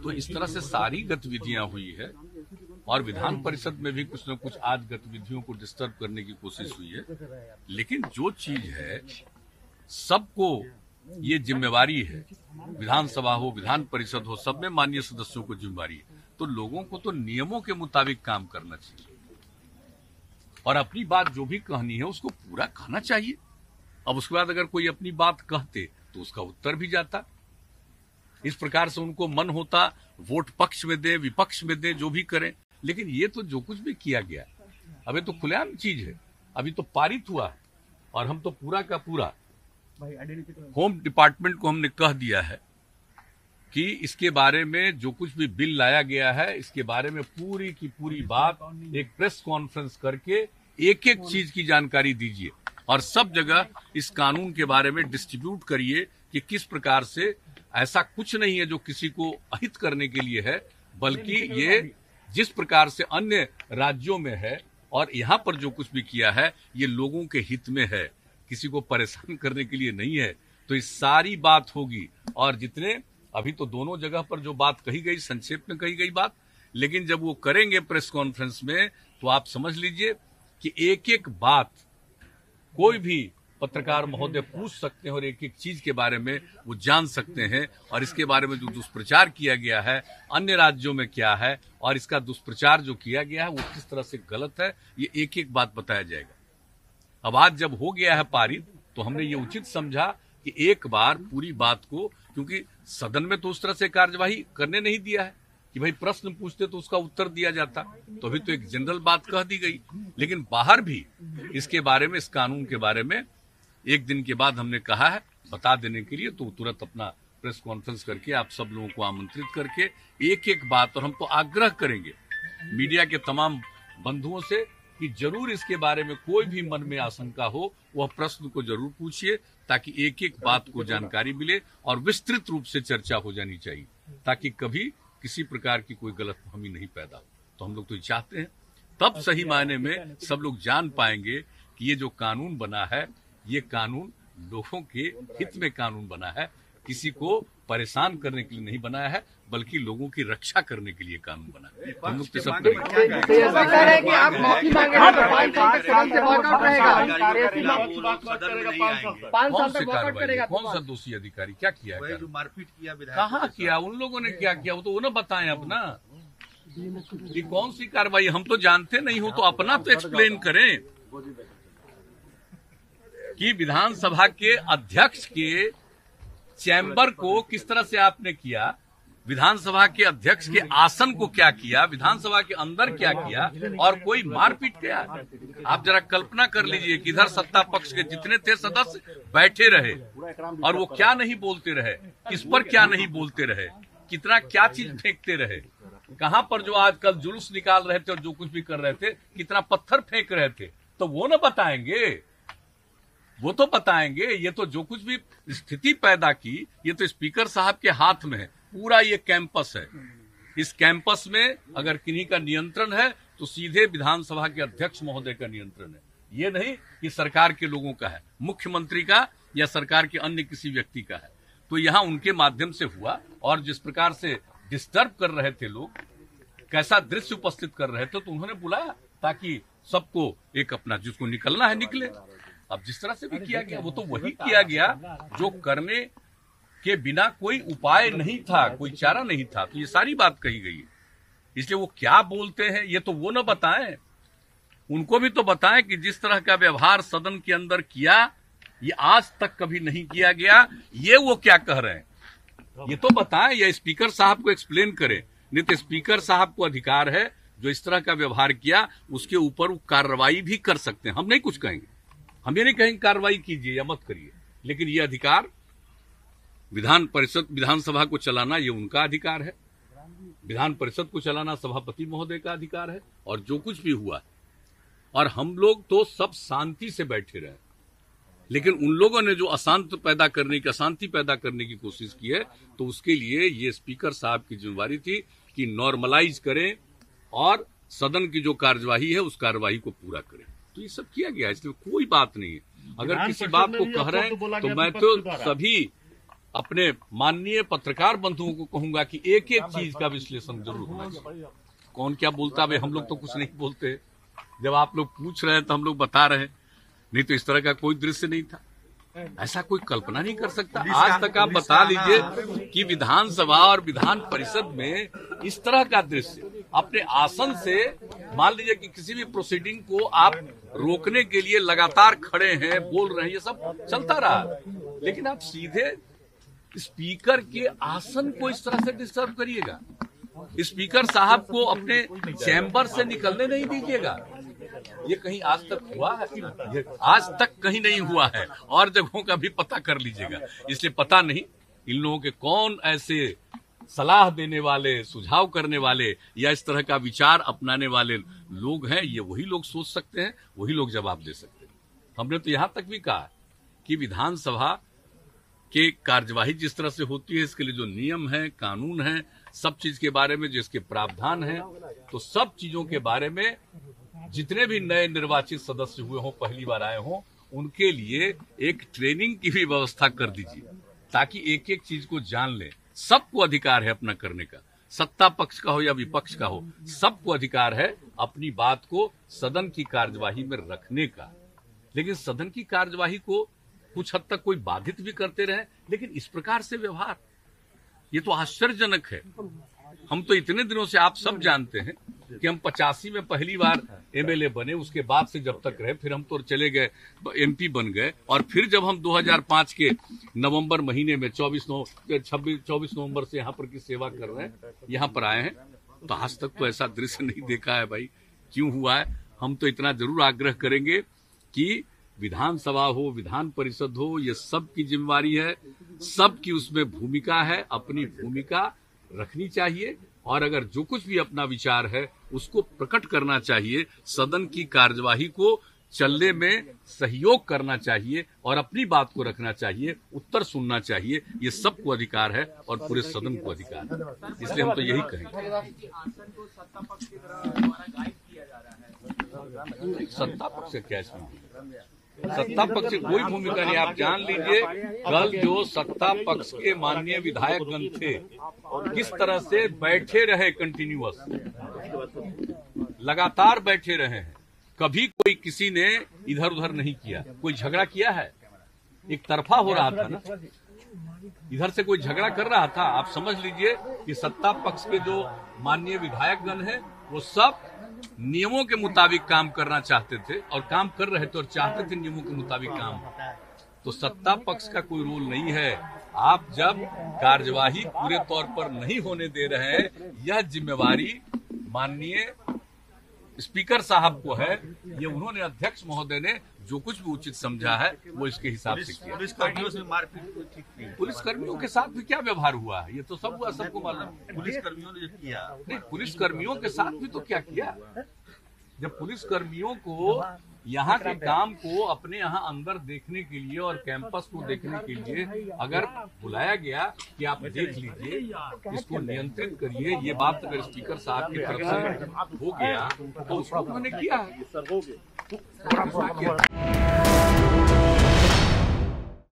तो इस तरह से सारी गतिविधियां हुई है और विधान परिषद में भी कुछ न कुछ आज गतिविधियों को डिस्टर्ब करने की कोशिश हुई है। लेकिन जो चीज है सबको ये जिम्मेवारी है, विधानसभा हो विधान परिषद हो, सब में माननीय सदस्यों को जिम्मेवारी है। तो लोगों को तो नियमों के मुताबिक काम करना चाहिए और अपनी बात जो भी कहनी है उसको पूरा कहना चाहिए। अब उसके बाद अगर कोई अपनी बात कहते तो उसका उत्तर भी जाता। इस प्रकार से उनको मन होता वोट पक्ष में दे विपक्ष में दे, जो भी करें। लेकिन ये तो जो कुछ भी किया गया अभी तो खुलेआम चीज है, अभी तो पारित हुआ है और हम तो पूरा का पूरा होम डिपार्टमेंट को हमने कह दिया है कि इसके बारे में जो कुछ भी बिल लाया गया है इसके बारे में पूरी की पूरी बात एक प्रेस कॉन्फ्रेंस करके एक एक चीज की जानकारी दीजिए और सब जगह इस कानून के बारे में डिस्ट्रीब्यूट करिए कि किस प्रकार से ऐसा कुछ नहीं है जो किसी को अहित करने के लिए है, बल्कि ये जिस प्रकार से अन्य राज्यों में है और यहाँ पर जो कुछ भी किया है ये लोगों के हित में है, किसी को परेशान करने के लिए नहीं है। तो इस सारी बात होगी और जितने अभी तो दोनों जगह पर जो बात कही गई संक्षेप में कही गई बात, लेकिन जब वो करेंगे प्रेस कॉन्फ्रेंस में तो आप समझ लीजिए कि एक एक बात कोई भी पत्रकार महोदय पूछ सकते हैं और एक एक चीज के बारे में वो जान सकते हैं और इसके बारे में जो दुष्प्रचार किया गया है अन्य राज्यों में क्या है और इसका दुष्प्रचार जो किया गया है वो किस तरह से गलत है, ये एक एक बात बताया जाएगा। अब आज जब हो गया है पारित तो हमने ये उचित समझा कि एक बार पूरी बात को, क्योंकि सदन में तो उस तरह से कार्यवाही करने नहीं दिया है कि भाई प्रश्न पूछते तो उसका उत्तर दिया जाता, तो अभी तो एक जनरल बात कह दी गई। लेकिन बाहर भी इसके बारे में, इस कानून के बारे में एक दिन के बाद हमने कहा है बता देने के लिए, तो तुरंत अपना प्रेस कॉन्फ्रेंस करके आप सब लोगों को आमंत्रित करके एक एक बात, और हम तो आग्रह करेंगे मीडिया के तमाम बंधुओं से कि जरूर इसके बारे में कोई भी मन में आशंका हो वह प्रश्न को जरूर पूछिए ताकि एक एक बात को जानकारी मिले और विस्तृत रूप से चर्चा हो जानी चाहिए ताकि कभी किसी प्रकार की कोई गलतफहमी नहीं पैदा हो। तो हम लोग तो ये चाहते हैं, तब सही मायने में सब लोग जान पाएंगे कि ये जो कानून बना है ये कानून लोगों के हित में कानून बना है, किसी को परेशान करने के लिए नहीं बनाया है बल्कि लोगों की रक्षा करने के लिए कानून बना है। हम लोग तो सब कौन सा दोषी अधिकारी क्या किया, जो मारपीट किया, कहाँ किया, उन लोगों ने क्या किया वो तो वो ना बताएं अपना कि कौन सी कार्रवाई। हम तो जानते नहीं हो तो अपना तो एक्सप्लेन करें कि विधानसभा के अध्यक्ष के चैम्बर को किस तरह से आपने किया, विधानसभा के अध्यक्ष के आसन को क्या किया, विधानसभा के अंदर क्या किया और कोई मारपीट किया। आप जरा कल्पना कर लीजिए कि इधर सत्ता पक्ष के जितने थे सदस्य बैठे रहे और वो क्या नहीं बोलते रहे, किस पर क्या नहीं बोलते रहे, कितना क्या चीज फेंकते रहे, कहां पर जो आजकल जुलूस निकाल रहे थे और जो कुछ भी कर रहे थे कितना पत्थर फेंक रहे थे, तो वो न बताएंगे, वो तो बताएंगे। ये तो जो कुछ भी स्थिति पैदा की ये तो स्पीकर साहब के हाथ में है, पूरा ये कैंपस है। इस कैंपस में अगर किन्हीं का नियंत्रण है तो सीधे विधानसभा के अध्यक्ष महोदय का नियंत्रण है, ये नहीं कि सरकार के लोगों का है, मुख्यमंत्री का या सरकार के अन्य किसी व्यक्ति का है। तो यहाँ उनके माध्यम से हुआ और जिस प्रकार से डिस्टर्ब कर रहे थे लोग, कैसा दृश्य उपस्थित कर रहे थे, तो उन्होंने बुलाया ताकि सबको एक अपना जिसको निकलना है निकले। अब जिस तरह से भी किया गया वो तो वही किया गया जो करने के बिना कोई उपाय नहीं था, कोई चारा नहीं था। तो ये सारी बात कही गई है, इसलिए वो क्या बोलते हैं ये तो वो न बताएं, उनको भी तो बताएं कि जिस तरह का व्यवहार सदन के अंदर किया ये आज तक कभी नहीं किया गया, ये वो क्या कह रहे हैं ये तो बताएं, या स्पीकर साहब को एक्सप्लेन करें। नहीं तो स्पीकर साहब को अधिकार है जो इस तरह का व्यवहार किया उसके ऊपर वो कार्रवाई भी कर सकते हैं। हम नहीं कुछ कहेंगे, हम ये नहीं कहेंगे कार्रवाई कीजिए या मत करिए, लेकिन ये अधिकार विधान परिषद विधानसभा को चलाना ये उनका अधिकार है, विधान परिषद को चलाना सभापति महोदय का अधिकार है। और जो कुछ भी हुआ और हम लोग तो सब शांति से बैठे रहे, लेकिन उन लोगों ने जो अशांति पैदा करने की कोशिश की है तो उसके लिए ये स्पीकर साहब की जिम्मेवारी थी कि नॉर्मलाइज करें और सदन की जो कार्यवाही है उस कार्यवाही को पूरा करें। तो ये सब किया गया, इसलिए कोई बात नहीं है। अगर किसी बात को कह रहे हैं तो मैं तो सभी अपने माननीय पत्रकार बंधुओं को कहूंगा कि एक एक चीज का विश्लेषण जरूर होना चाहिए। कौन क्या बोलता है, हम लोग तो कुछ नहीं बोलते। जब आप लोग पूछ रहे हैं तो हम लोग बता रहे हैं, नहीं तो इस तरह का कोई दृश्य नहीं था। ऐसा कोई कल्पना नहीं कर सकता। आज तक आप बता लीजिए कि विधानसभा और विधान परिषद में इस तरह का दृश्य, अपने आसन से मान लीजिए कि किसी भी प्रोसीडिंग को आप रोकने के लिए लगातार खड़े हैं, बोल रहे हैं, ये सब चलता रहा। लेकिन आप सीधे स्पीकर के आसन को इस तरह से डिस्टर्ब करिएगा, स्पीकर साहब को अपने चैम्बर से निकलने नहीं दीजिएगा। ये कहीं आज तक हुआ है? ये आज तक कहीं नहीं हुआ है, और जगहों का भी पता कर लीजिएगा। इसलिए पता नहीं इन लोगों के कौन ऐसे सलाह देने वाले, सुझाव करने वाले या इस तरह का विचार अपनाने वाले लोग हैं। ये वही लोग सोच सकते हैं, वही लोग जवाब दे सकते हैं। हमने तो यहां तक भी कहा कि विधानसभा के कार्यवाही जिस तरह से होती है, इसके लिए जो नियम है, कानून है, सब चीज के बारे में जिसके प्रावधान है, तो सब चीजों के बारे में जितने भी नए निर्वाचित सदस्य हुए हों, पहली बार आए हों, उनके लिए एक ट्रेनिंग की भी व्यवस्था कर दीजिए, ताकि एक एक चीज को जान लें। सबको अधिकार है अपना करने का, सत्ता पक्ष का हो या विपक्ष का हो, सबको अधिकार है अपनी बात को सदन की कार्यवाही में रखने का। लेकिन सदन की कार्यवाही को कुछ हद तक कोई बाधित भी करते रहे, लेकिन इस प्रकार से व्यवहार, ये तो आश्चर्यजनक है। हम तो इतने दिनों से आप सब जानते हैं कि हम 85 में पहली बार एमएलए बने, उसके बाद से जब तक रहे, फिर हम तो चले गए एमपी बन गए, और फिर जब हम 2005 के नवंबर महीने में 24 नवंबर से यहाँ पर की सेवा कर रहे हैं, यहाँ पर आए हैं, तो आज तक तो ऐसा दृश्य नहीं देखा है भाई। क्यों हुआ है? हम तो इतना जरूर आग्रह करेंगे कि विधानसभा हो, विधान परिषद हो, ये सबकी जिम्मेवारी है, सबकी उसमें भूमिका है, अपनी भूमिका रखनी चाहिए, और अगर जो कुछ भी अपना विचार है उसको प्रकट करना चाहिए, सदन की कार्यवाही को चलने में सहयोग करना चाहिए और अपनी बात को रखना चाहिए, उत्तर सुनना चाहिए। ये सबको अधिकार है और पूरे सदन को अधिकार है, इसलिए हम तो यही कहेंगे। सत्ता पक्ष से क्या इसमें? सत्ता पक्ष की कोई भूमिका नहीं। आप जान लीजिए, कल जो सत्ता पक्ष के माननीय विधायकगण थे, किस तरह से बैठे रहे, कंटिन्यूअस लगातार बैठे रहे हैं। कभी कोई किसी ने इधर उधर नहीं किया। कोई झगड़ा किया है? एक तरफा हो रहा था ना, इधर से कोई झगड़ा कर रहा था। आप समझ लीजिए कि सत्ता पक्ष के जो माननीय विधायकगण हैं, वो सब नियमों के मुताबिक काम करना चाहते थे और काम कर रहे थे और चाहते थे नियमों के मुताबिक काम। तो सत्ता पक्ष का कोई रोल नहीं है। आप जब कार्यवाही पूरे तौर पर नहीं होने दे रहे हैं, यह जिम्मेवारी माननीय स्पीकर साहब को है। ये उन्होंने, अध्यक्ष महोदय ने जो कुछ भी उचित समझा है वो इसके हिसाब से किया। पुलिसकर्मियों से मारपीट ठीक थी। पुलिसकर्मियों के साथ भी क्या व्यवहार हुआ है, ये तो सब हुआ, सबको मालूम। पुलिसकर्मियों ने जो किया, नहीं, पुलिसकर्मियों के साथ भी तो क्या किया। जब पुलिसकर्मियों को यहाँ के काम को अपने यहाँ अंदर देखने के लिए और कैंपस को देखने के लिए अगर बुलाया गया कि आप देख लीजिए, इसको नियंत्रित करिए, ये बात अगर स्पीकर साहब की तरफ से हो गया तो उसको उन्होंने किया है।